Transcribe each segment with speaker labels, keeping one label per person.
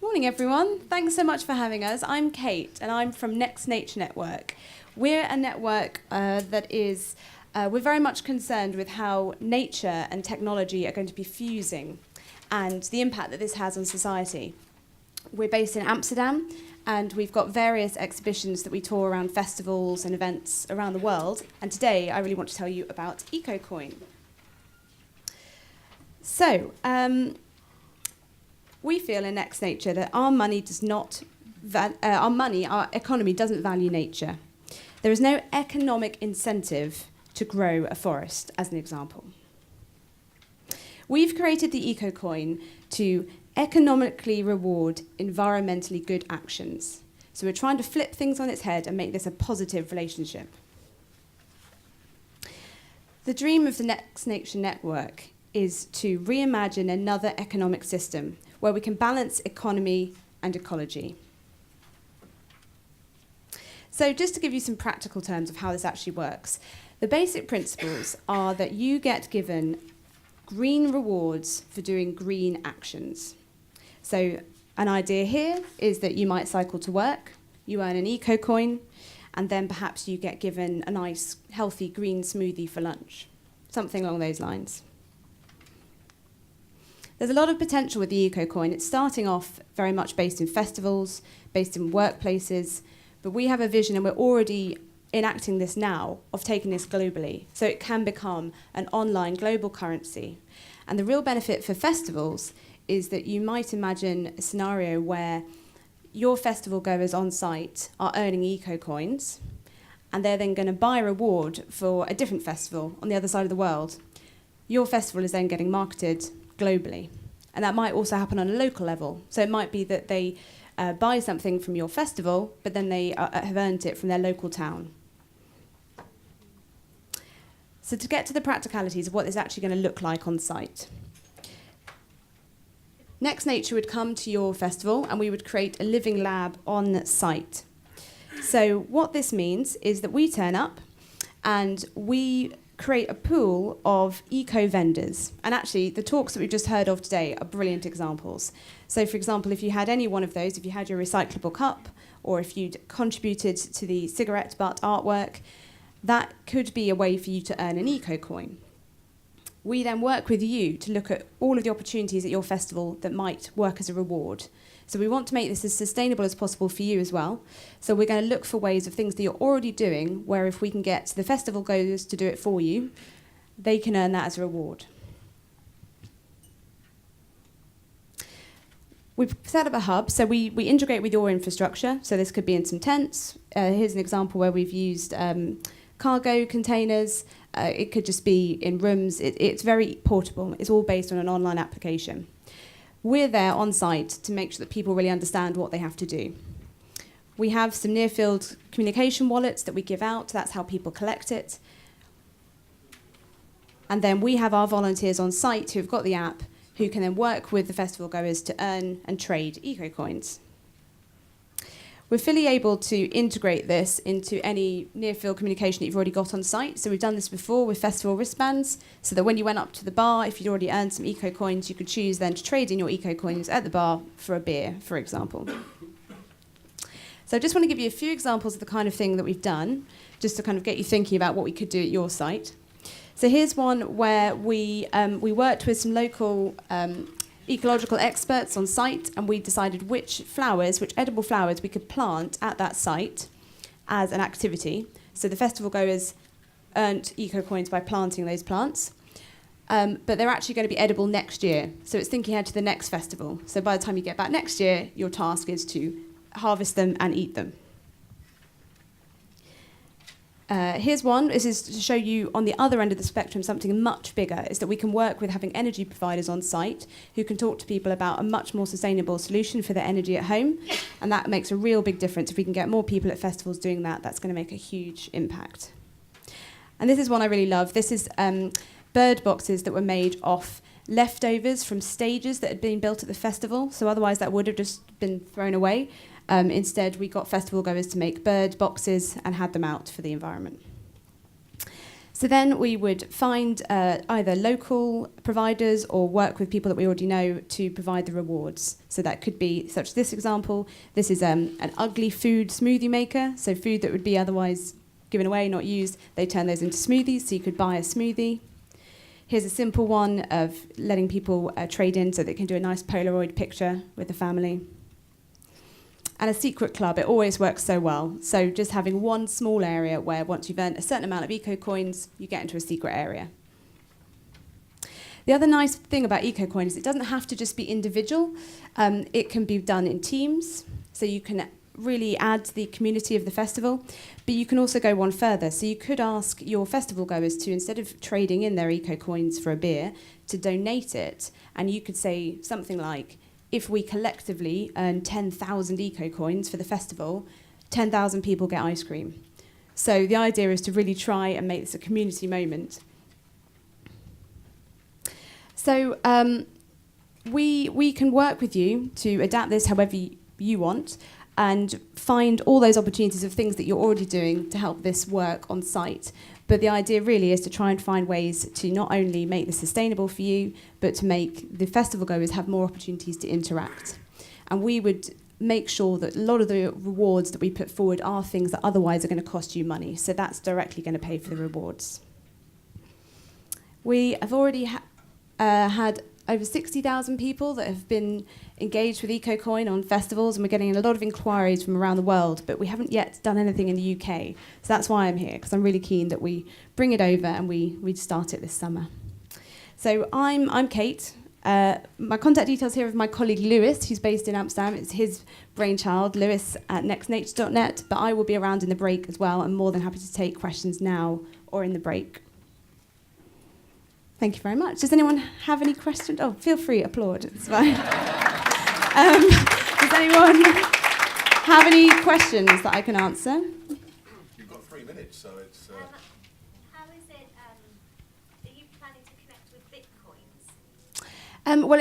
Speaker 1: Morning, everyone. Thanks so much for having us. I'm Kate, and I'm from Next Nature Network. We're a network we're very much concerned with how nature and technology are going to be fusing and the impact that this has on society. We're based in Amsterdam, and we've got various exhibitions that we tour around festivals and events around the world. And today, I really want to tell you about EcoCoin. So, we feel in Next Nature that our economy doesn't value nature. There is no economic incentive to grow a forest, as an example. We've created the EcoCoin to economically reward environmentally good actions. So we're trying to flip things on its head and make this a positive relationship. The dream of the Next Nature Network is to reimagine another economic system where we can balance economy and ecology. So just to give you some practical terms of how this actually works, the basic principles are that you get given green rewards for doing green actions. So an idea here is that you might cycle to work, you earn an EcoCoin, and then perhaps you get given a nice, healthy green smoothie for lunch, something along those lines. There's a lot of potential with the EcoCoin. It's starting off very much based in festivals, based in workplaces, but we have a vision, and we're already enacting this now, of taking this globally, so it can become an online global currency. And the real benefit for festivals is that you might imagine a scenario where your festival goers on site are earning EcoCoins, and they're then going to buy a reward for a different festival on the other side of the world. Your festival is then getting marketed globally. And that might also happen on a local level. So it might be that they buy something from your festival, but then they have earned it from their local town. So to get to the practicalities of what this is actually going to look like on site. Next Nature would come to your festival, and we would create a living lab on site. So what this means is that we turn up and we create a pool of eco-vendors. And actually, the talks that we've just heard of today are brilliant examples. So for example, if you had any one of those, if you had your recyclable cup, or if you'd contributed to the cigarette butt artwork, that could be a way for you to earn an EcoCoin. We then work with you to look at all of the opportunities at your festival that might work as a reward. So we want to make this as sustainable as possible for you as well. So we're going to look for ways of things that you're already doing, where if we can get the festival goers to do it for you, they can earn that as a reward. We've set up a hub, so we integrate with your infrastructure. So this could be in some tents. Here's an example where we've used cargo containers. It could just be in rooms. It's very portable. It's all based on an online application. We're there on site to make sure that people really understand what they have to do. We have some near-field communication wallets that we give out. That's how people collect it. And then we have our volunteers on site who've got the app, who can then work with the festival goers to earn and trade EcoCoins. We're fully able to integrate this into any near-field communication that you've already got on site. So we've done this before with festival wristbands, so that when you went up to the bar, if you'd already earned some EcoCoins, you could choose then to trade in your EcoCoins at the bar for a beer, for example. So I just want to give you a few examples of the kind of thing that we've done, just to kind of get you thinking about what we could do at your site. So here's one where we worked with some local ecological experts on site, and we decided which edible flowers we could plant at that site as an activity. So the festival goers earned EcoCoins by planting those plants, but they're actually going to be edible next year. So it's thinking ahead to the next festival. So by the time you get back next year, your task is to harvest them and eat them. Here's one. This is to show you on the other end of the spectrum something much bigger, is that we can work with having energy providers on site who can talk to people about a much more sustainable solution for their energy at home. And that makes a real big difference. If we can get more people at festivals doing that, that's going to make a huge impact. And this is one I really love. This is bird boxes that were made off leftovers from stages that had been built at the festival. So otherwise that would have just been thrown away. Instead, we got festival goers to make bird boxes and had them out for the environment. So then we would find either local providers or work with people that we already know to provide the rewards. So that could be, such as this example, this is an ugly food smoothie maker, so food that would be otherwise given away, not used, they turn those into smoothies, so you could buy a smoothie. Here's a simple one of letting people trade in so they can do a nice Polaroid picture with the family. And a secret club, it always works so well. So just having one small area where once you've earned a certain amount of eco coins, you get into a secret area. The other nice thing about eco coins is it doesn't have to just be individual. It can be done in teams, so you can really add to the community of the festival, but you can also go one further. So you could ask your festival goers to, instead of trading in their eco coins for a beer, to donate it, and you could say something like, if we collectively earn 10,000 eco coins for the festival, 10,000 people get ice cream. So the idea is to really try and make this a community moment. So we can work with you to adapt this however you want and find all those opportunities of things that you're already doing to help this work on site. But the idea really is to try and find ways to not only make this sustainable for you, but to make the festival goers have more opportunities to interact. And we would make sure that a lot of the rewards that we put forward are things that otherwise are going to cost you money. So that's directly going to pay for the rewards. We have already had over 60,000 people that have been engaged with EcoCoin on festivals, and we're getting a lot of inquiries from around the world, but we haven't yet done anything in the UK. So that's why I'm here, because I'm really keen that we bring it over and we start it this summer. So I'm Kate. My contact details here of my colleague Lewis, who's based in Amsterdam. It's his brainchild, Lewis at nextnature.net, but I will be around in the break as well. I'm more than happy to take questions now or in the break. Thank you very much. Does anyone have any questions? Oh, feel free, applaud, it's fine. Does anyone have any questions that I can answer?
Speaker 2: You've got 3 minutes, so it's...
Speaker 3: How is it, are you planning to connect with Bitcoins?
Speaker 1: Well,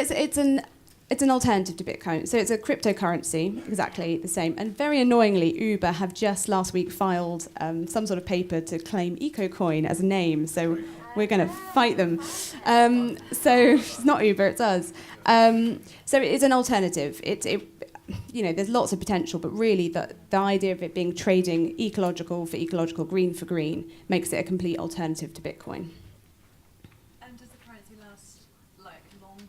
Speaker 1: it's an alternative to Bitcoin. So it's a cryptocurrency, exactly the same. And very annoyingly, Uber have just last week filed some sort of paper to claim EcoCoin as a name. So we're going to fight them. So it's not Uber, it's us. So it is an alternative. There's lots of potential, but really the idea of it being trading ecological for ecological, green for green, makes it a complete alternative to Bitcoin.
Speaker 4: And does the currency last long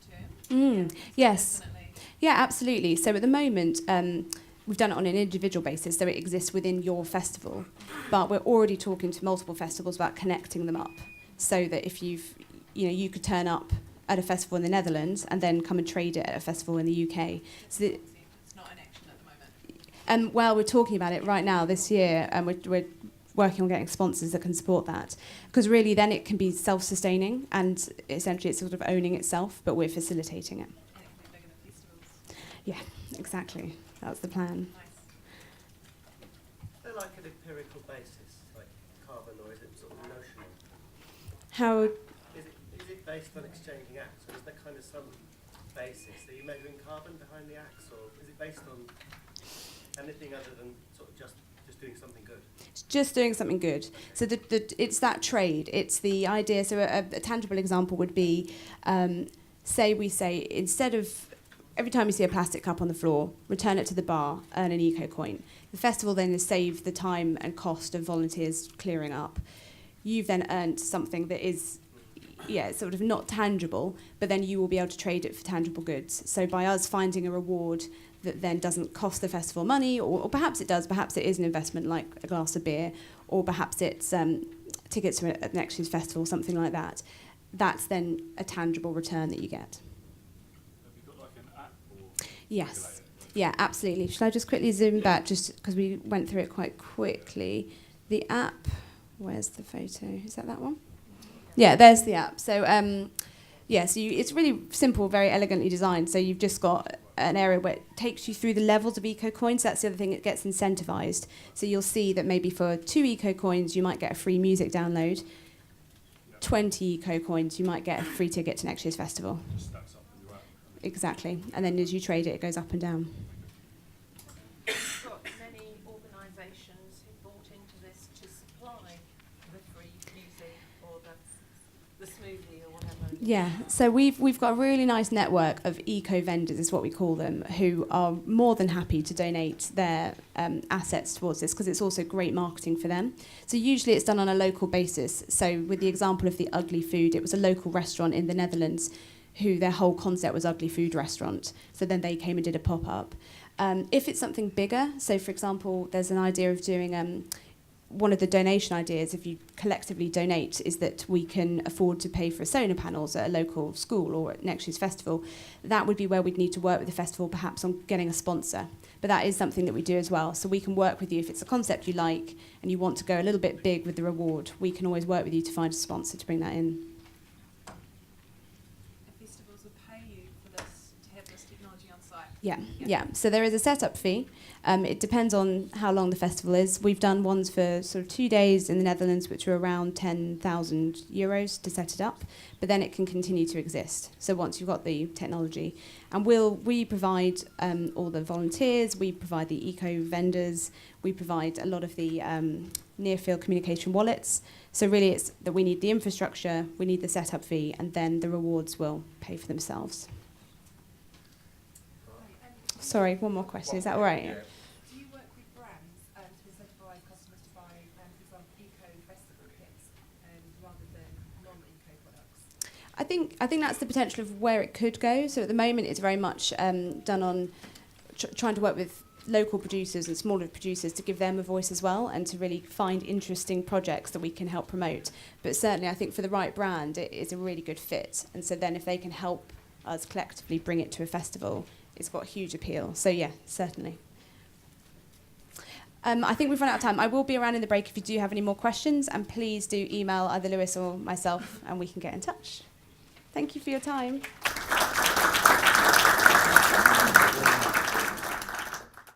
Speaker 4: term?
Speaker 1: Yes.
Speaker 4: Definitely.
Speaker 1: Yeah, absolutely. So at the moment, we've done it on an individual basis, so it exists within your festival. But we're already talking to multiple festivals about connecting them up, so that if you could turn up at a festival in the Netherlands and then come and trade it at a festival in the UK. So
Speaker 4: it's not in action at the moment.
Speaker 1: Well, we're talking about it right now this year, and we're working on getting sponsors that can support that. Because really then it can be self-sustaining, and essentially it's sort of owning itself, but we're facilitating it.
Speaker 4: And it can be bigger than festivals.
Speaker 1: Yeah, exactly. That's the plan.
Speaker 4: Nice.
Speaker 5: They're like an empirical basis, like carbon, or is it sort of notional?
Speaker 1: How...
Speaker 5: Is it based on exchanging acts, or is there kind of some basis? Are you measuring carbon behind the acts, or is it based on anything other than sort of just doing something good?
Speaker 1: It's just doing something good. So it's that trade. It's the idea. So a tangible example would be, we say, instead of every time you see a plastic cup on the floor, return it to the bar, earn an eco coin. The festival then has saved the time and cost of volunteers clearing up. You've then earned something that is, sort of not tangible, but then you will be able to trade it for tangible goods. So by us finding a reward that then doesn't cost the festival money, or perhaps it does, perhaps it is an investment like a glass of beer, or perhaps it's tickets to next year's festival, something like that. That's then a tangible return that you get.
Speaker 2: Have you got like an app or...
Speaker 1: Yes. Yeah, absolutely. Should I just quickly zoom back, just because we went through it quite quickly? The app, where's the photo? Is that one? Yeah, there's the app. So, it's really simple, very elegantly designed. So you've just got an area where it takes you through the levels of eco coins. That's the other thing, it gets incentivized. So you'll see that maybe for 2 eco coins, you might get a free music download. 20 eco coins, you might get a free ticket to next year's festival.
Speaker 2: Stacks up in your app.
Speaker 1: Exactly. And then as you trade it, it goes up and down.
Speaker 6: You've got many organisations who bought into this to supply the free music
Speaker 1: Yeah, so we've got a really nice network of eco vendors, is what we call them, who are more than happy to donate their assets towards this, because it's also great marketing for them. So usually it's done on a local basis. So with the example of the Ugly Food, it was a local restaurant in the Netherlands who their whole concept was Ugly Food Restaurant. So then they came and did a pop-up. If it's something bigger, so for example, there's an idea of doing one of the donation ideas, if you collectively donate, is that we can afford to pay for solar panels at a local school or at next year's festival. That would be where we'd need to work with the festival, perhaps on getting a sponsor. But that is something that we do as well. So we can work with you if it's a concept you like and you want to go a little bit big with the reward. We can always work with you to find a sponsor to bring that in.
Speaker 4: Festivals will pay you for this, to have this technology on site.
Speaker 1: Yeah. So there is a setup fee. It depends on how long the festival is. We've done ones for sort of 2 days in the Netherlands, which are around €10,000 to set it up, but then it can continue to exist. So once you've got the technology, and we provide all the volunteers, we provide the eco vendors, we provide a lot of the near-field communication wallets. So really it's that we need the infrastructure, we need the setup fee, and then the rewards will pay for themselves. Sorry, one more question. Is that all right?
Speaker 2: Yeah.
Speaker 6: Do you work with brands to incentivise customers to buy, for example, eco-festival kits rather than non-eco products?
Speaker 1: I think that's the potential of where it could go. So at the moment, it's very much done on trying to work with local producers and smaller producers to give them a voice as well, and to really find interesting projects that we can help promote. But certainly, I think for the right brand, it is a really good fit. And so then if they can help us collectively bring it to a festival, it's got huge appeal. So yeah, certainly. I think we've run out of time. I will be around in the break if you do have any more questions, and please do email either Lewis or myself and we can get in touch. Thank you for your time.